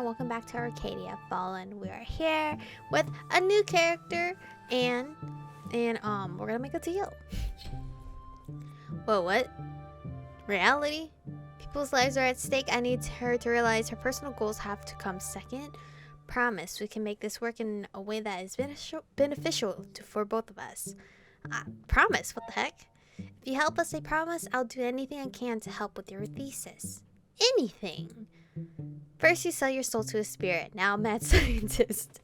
welcome back to Arcadia Fallen. We are here with a new character and we're gonna make a deal. Whoa, what? Reality? People's lives are at stake. I need her to realize her personal goals have to come second. Promise we can make this work in a way that is beneficial for both of us. Promise? What the heck? If you help us, I promise I'll do anything I can to help with your thesis. Anything. First you sell your soul to a spirit, now a mad scientist.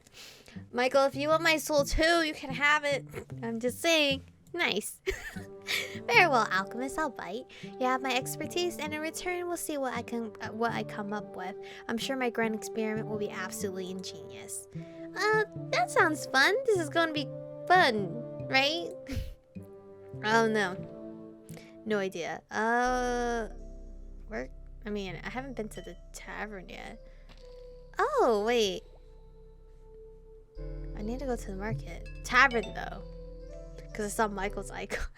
Michael, if you want my soul too, you can have it. I'm just saying. Nice. Very well, alchemist, I'll bite. You have my expertise, and in return we'll see what I come up with. I'm sure my grand experiment will be absolutely ingenious. That sounds fun. This is gonna be fun, right? Oh no. No idea. Where? I mean, I haven't been to the tavern yet. Oh, wait. I need to go to the market. Tavern, though. Because I saw Michael's icon.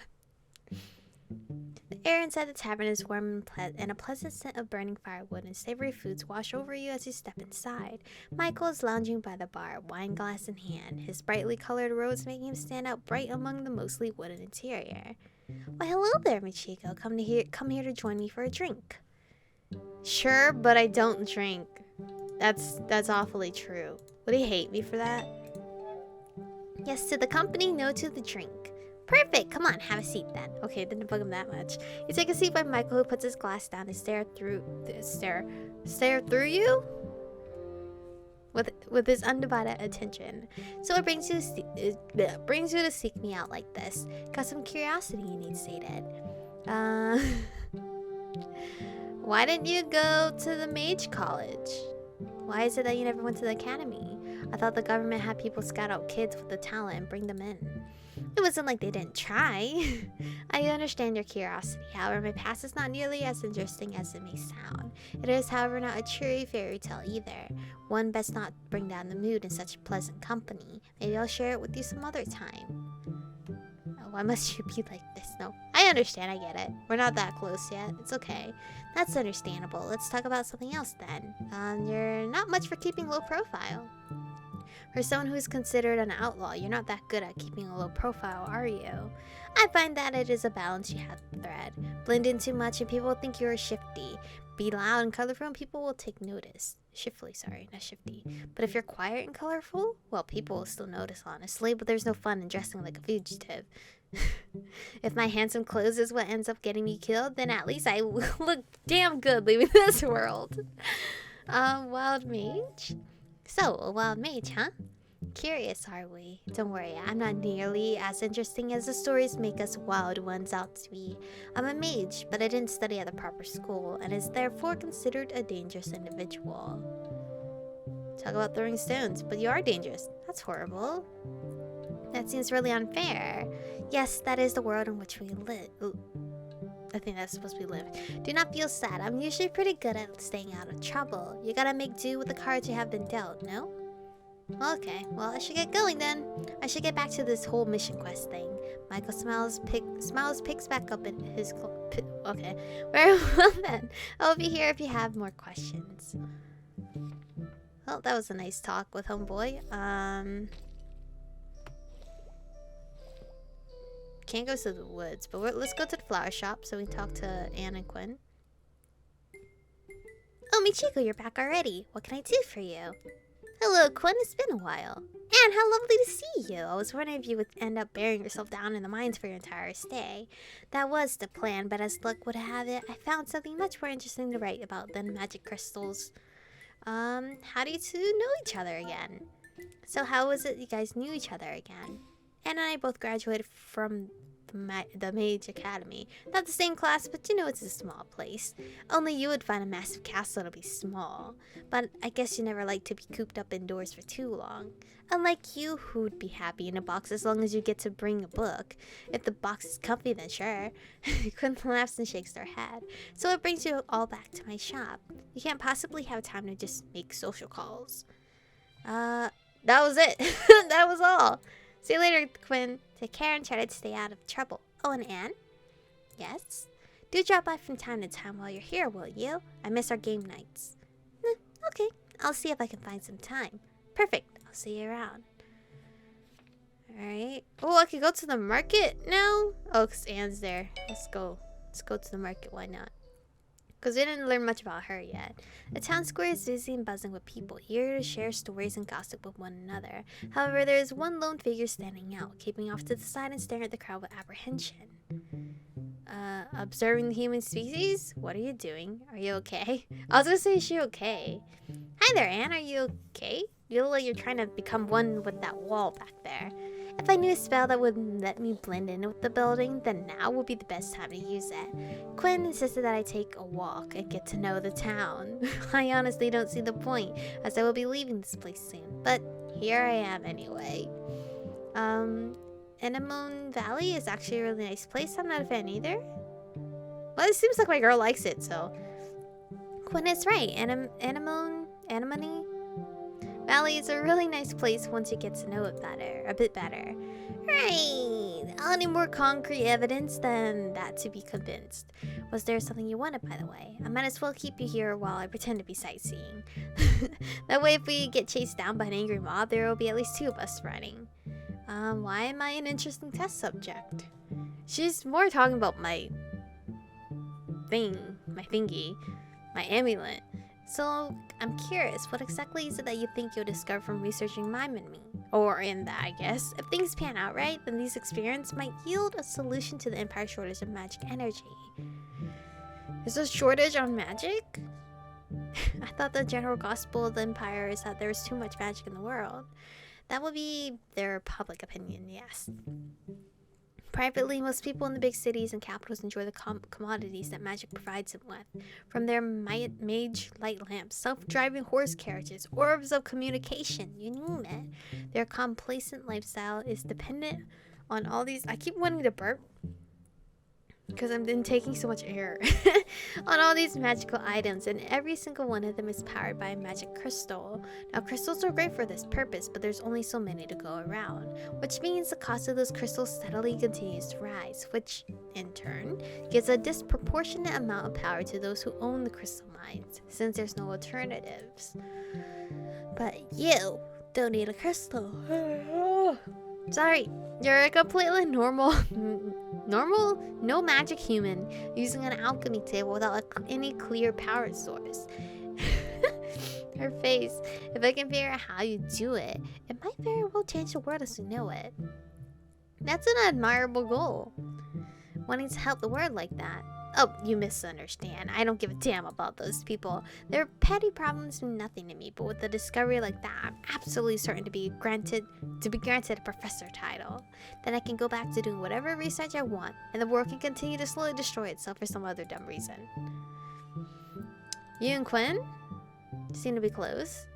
The air inside the tavern is warm and a pleasant scent of burning firewood and savory foods wash over you as you step inside. Michael is lounging by the bar, wine glass in hand, his brightly colored robes making him stand out bright among the mostly wooden interior. Why, hello there, Chica. Come here to join me for a drink. Sure, but I don't drink. That's awfully true. Would he hate me for that? Yes to the company, no to the drink. Perfect. Come on, have a seat then. Okay, didn't bug him that much. You take a seat by Michael, who puts his glass down and stare through you with his undivided attention. So it brings you to seek me out like this. Got some curiosity you need sated. Why didn't you go to the mage college? Why is it that you never went to the academy? I thought the government had people scout out kids with the talent and bring them in. It wasn't like they didn't try. I understand your curiosity. However, my past is not nearly as interesting as it may sound. It is, however, not a cheery fairy tale either. One best not bring down the mood in such pleasant company. Maybe I'll share it with you some other time. Why must you be like this? No, I understand, I get it. We're not that close yet. It's okay. That's understandable. Let's talk about something else then. You're not much for keeping low profile. For someone who's considered an outlaw, you're not that good at keeping a low profile, are you? I find that it is a balance you have to thread. Blend in too much and people will think you're shifty. Be loud and colorful and people will take notice. Shiftly, sorry, not shifty. But if you're quiet and colorful, well, people will still notice, honestly, but there's no fun in dressing like a fugitive. If my handsome clothes is what ends up getting me killed, then at least I look damn good leaving this world. Wild mage? So, a wild mage, huh? Curious, are we? Don't worry, I'm not nearly as interesting as the stories make us wild ones out to be. I'm a mage, but I didn't study at the proper school, and is therefore considered a dangerous individual. Talk about throwing stones, but you are dangerous. That's horrible. That seems really unfair. Yes, that is the world in which we live. I think that's supposed to be live. Do not feel sad. I'm usually pretty good at staying out of trouble. You gotta make do with the cards you have been dealt, no? Okay, well, I should get going then. I should get back to this whole mission quest thing. Michael picks back up in his okay. Very well then. I'll be here if you have more questions. Well, that was a nice talk with homeboy. Can't go to the woods, but let's go to the flower shop so we can talk to Anne and Quinn. Oh, Chica, you're back already. What can I do for you? Hello, Quinn. It's been a while. Anne, how lovely to see you. I was wondering if you would end up burying yourself down in the mines for your entire stay. That was the plan, but as luck would have it, I found something much more interesting to write about than magic crystals. How do you two know each other again? So how was it you guys knew each other again? Anne and I both graduated from the Mage Academy. Not the same class, but you know it's a small place. Only you would find a massive castle to be small. But I guess you never like to be cooped up indoors for too long. Unlike you, who would be happy in a box as long as you get to bring a book. If the box is comfy, then sure. Quinn laughs and shakes their head. So it brings you all back to my shop. You can't possibly have time to just make social calls. That was it. That was all. See you later, Quinn. Take care and try to stay out of trouble. Oh, and Anne? Yes? Do drop by from time to time while you're here, will you? I miss our game nights. Okay. I'll see if I can find some time. Perfect. I'll see you around. Alright. Oh, I can go to the market now? Oh, because Anne's there. Let's go. Let's go to the market. Why not? Because we didn't learn much about her yet. The town square is busy and buzzing with people, eager to share stories and gossip with one another. However, there is one lone figure standing out, keeping off to the side and staring at the crowd with apprehension. Observing the human species? What are you doing? Are you okay? I was gonna say, is she okay? Hi there, Anne. Are you okay? You look like you're trying to become one with that wall back there. If I knew a spell that would let me blend in with the building, then now would be the best time to use it. Quinn insisted that I take a walk and get to know the town. I honestly don't see the point, as I will be leaving this place soon. But here I am anyway. Anemone Valley is actually a really nice place. I'm not a fan either. Well, it seems like my girl likes it, so. Quinn is right. Anemone Valley is a really nice place once you get to know it a bit better. Right. I'll need more concrete evidence than that to be convinced. Was there something you wanted, by the way? I might as well keep you here while I pretend to be sightseeing. That way, if we get chased down by an angry mob, there will be at least 2 of us running. Why am I an interesting test subject? She's more talking about my thingy, my amulet. So, I'm curious, what exactly is it that you think you'll discover from researching Mime and me? Or in that, I guess. If things pan out right, then these experiments might yield a solution to the Empire's shortage of magic energy. Is there a shortage on magic? I thought the general gospel of the Empire is that there is too much magic in the world. That would be their public opinion, yes. Privately, most people in the big cities and capitals enjoy the commodities that magic provides them with. From their mage light lamps, self-driving horse carriages, orbs of communication, you name it. Their complacent lifestyle is dependent on all these... I keep wanting to burp because I've been taking so much air. On all these magical items, and every single one of them is powered by a magic crystal. Now, crystals are great for this purpose, but there's only so many to go around, which means the cost of those crystals steadily continues to rise, which, in turn, gives a disproportionate amount of power to those who own the crystal mines, since there's no alternatives. But you don't need a crystal. Sorry, you're a completely normal, no magic human using an alchemy table without any clear power source. Her face. If I can figure out how you do it, it might very well change the world as we know it. That's an admirable goal. Wanting to help the world like that. Oh, you misunderstand. I don't give a damn about those people. Their petty problems mean nothing to me, but with a discovery like that, I'm absolutely certain to be granted a professor title. Then I can go back to doing whatever research I want, and the world can continue to slowly destroy itself for some other dumb reason. You and Quinn seem to be close.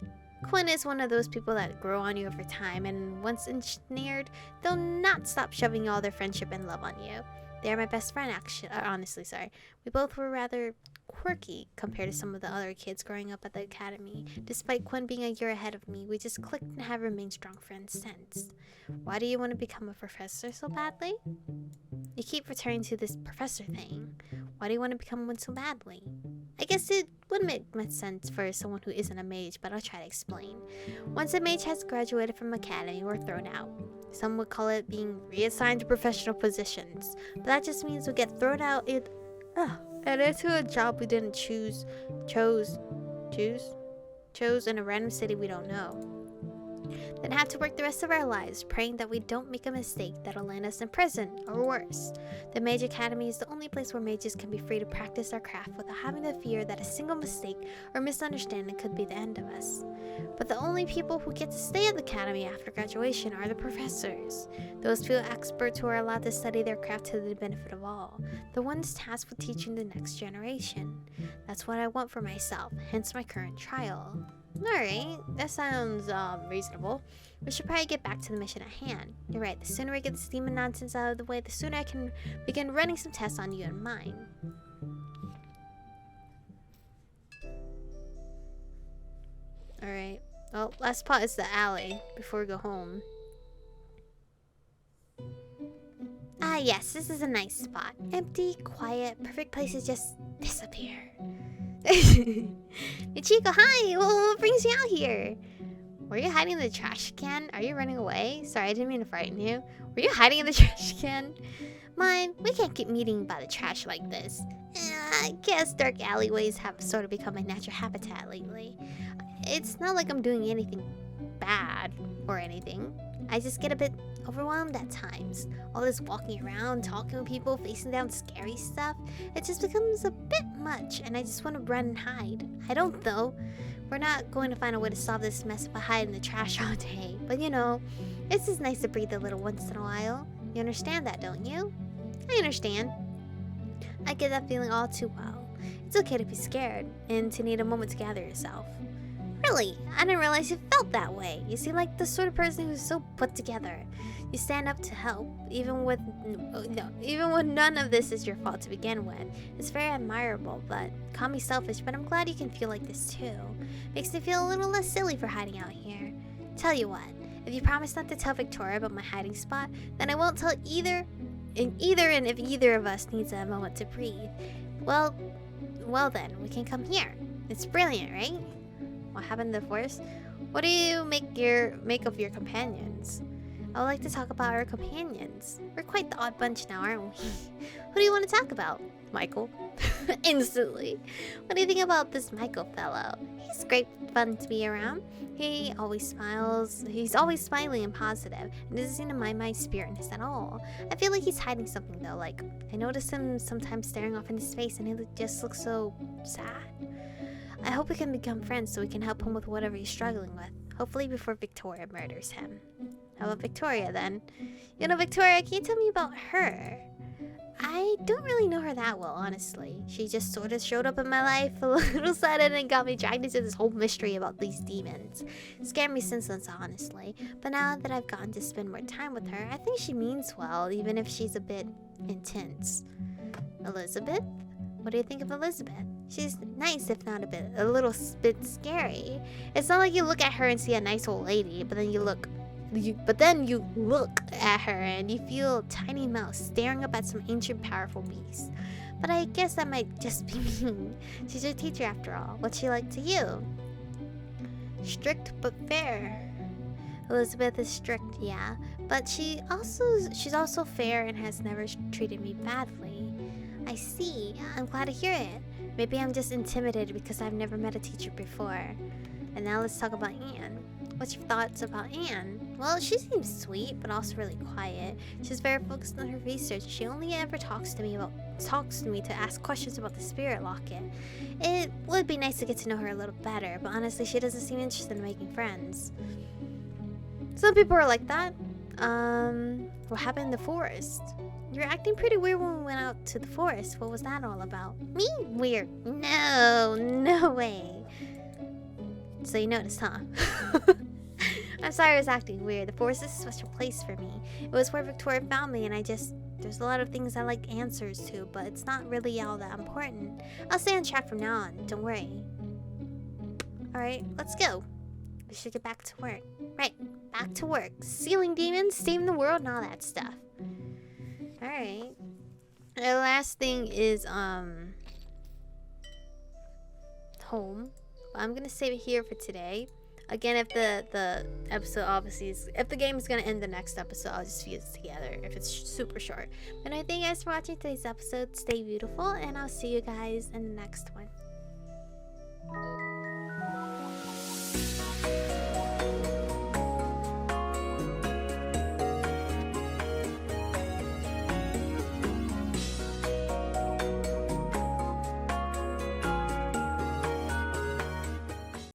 Quinn is one of those people that grow on you over time, and once ensnared, they'll not stop shoving all their friendship and love on you. They're my best friend, actually. Honestly, sorry. We both were rather quirky compared to some of the other kids growing up at the academy. Despite Quinn being a year ahead of me, we just clicked and have remained strong friends since. Why do you want to become a professor so badly? You keep returning to this professor thing. Why do you want to become one so badly? I guess it would make much sense for someone who isn't a mage, but I'll try to explain. Once a mage has graduated from academy, we're thrown out. Some would call it being reassigned to professional positions, but that just means we get thrown out and into a job we didn't chose in a random city we don't know. Then have to work the rest of our lives praying that we don't make a mistake that'll land us in prison, or worse. The Mage Academy is the only place where mages can be free to practice our craft without having to fear that a single mistake or misunderstanding could be the end of us. But the only people who get to stay at the academy after graduation are the professors. Those few experts who are allowed to study their craft to the benefit of all. The ones tasked with teaching the next generation. That's what I want for myself, hence my current trial. Alright, that sounds reasonable. We should probably get back to the mission at hand. You're right, the sooner I get this demon nonsense out of the way, the sooner I can begin running some tests on you and mine. Alright, well, last spot is the alley before we go home. Ah yes, this is a nice spot. Empty, quiet, perfect place to just disappear. Chica, hi! What brings you out here? Were you hiding in the trash can? Are you running away? Sorry, I didn't mean to frighten you. Were you hiding in the trash can? Mine, we can't keep meeting by the trash like this. I guess dark alleyways have sort of become my natural habitat lately. It's not like I'm doing anything bad or anything. I just get a bit overwhelmed at times. All this walking around, talking with people, facing down scary stuff, it just becomes a bit much, and I just want to run and hide. I don't though. We're not going to find a way to solve this mess if I hide in the trash all day. But you know, it's just nice to breathe a little once in a while. You understand that, don't you? I understand. I get that feeling all too well. It's okay to be scared and to need a moment to gather yourself. Really, I didn't realize you felt that way. You seem like the sort of person who's so put together. You stand up to help, even when none of this is your fault to begin with. It's very admirable, but call me selfish, but I'm glad you can feel like this too. Makes me feel a little less silly for hiding out here. Tell you what, if you promise not to tell Victoria about my hiding spot, then I won't tell either, and if either of us needs a moment to breathe, well then, we can come here. It's brilliant, right? What happened in the forest? What do you make of your companions? I would like to talk about our companions. We're quite the odd bunch now, aren't we? Who do you want to talk about? Michael. Instantly. What do you think about this Michael fellow? He's great fun to be around. He always smiles. He's always smiling and positive, and doesn't seem to mind my spiritness at all. I feel like he's hiding something though. Like, I notice him sometimes staring off into space, and he just looks so sad. I hope we can become friends so we can help him with whatever he's struggling with. Hopefully before Victoria murders him. How about Victoria then? You know, Victoria, can you tell me about her? I don't really know her that well, honestly. She just sort of showed up in my life a little sudden and got me dragged into this whole mystery about these demons. It scared me since then, honestly. But now that I've gotten to spend more time with her, I think she means well, even if she's a bit intense. Elizabeth? What do you think of Elizabeth? She's nice, if not a little bit scary. It's not like you look at her and see a nice old lady, but then you look at her and you feel a tiny mouse staring up at some ancient powerful beast. But I guess that might just be me. She's your teacher after all. What's she like to you? Strict but fair. Elizabeth is strict, yeah, but she's also fair and has never treated me badly. I see. I'm glad to hear it. Maybe I'm just intimidated because I've never met a teacher before. And now let's talk about Anne. What's your thoughts about Anne? Well, she seems sweet, but also really quiet. She's very focused on her research. She only ever talks to me to ask questions about the spirit locket. It would be nice to get to know her a little better, but honestly, she doesn't seem interested in making friends. Some people are like that. What happened in the forest? You're acting pretty weird when we went out to the forest. What was that all about? Me? Weird? No way. So you noticed, huh? I'm sorry I was acting weird. The forest is a special place for me. It was where Victoria found me, and there's a lot of things I like answers to, but it's not really all that important. I'll stay on track from now on. Don't worry. Alright, let's go. We should get back to work. Right, back to work. Sealing demons, saving the world, and all that stuff. Alright. The last thing is, home. I'm gonna save it here for today. Again, if the episode obviously if the game is gonna end the next episode, I'll just fuse it together if it's super short. But I thank you guys for watching today's episode. Stay beautiful, and I'll see you guys in the next one.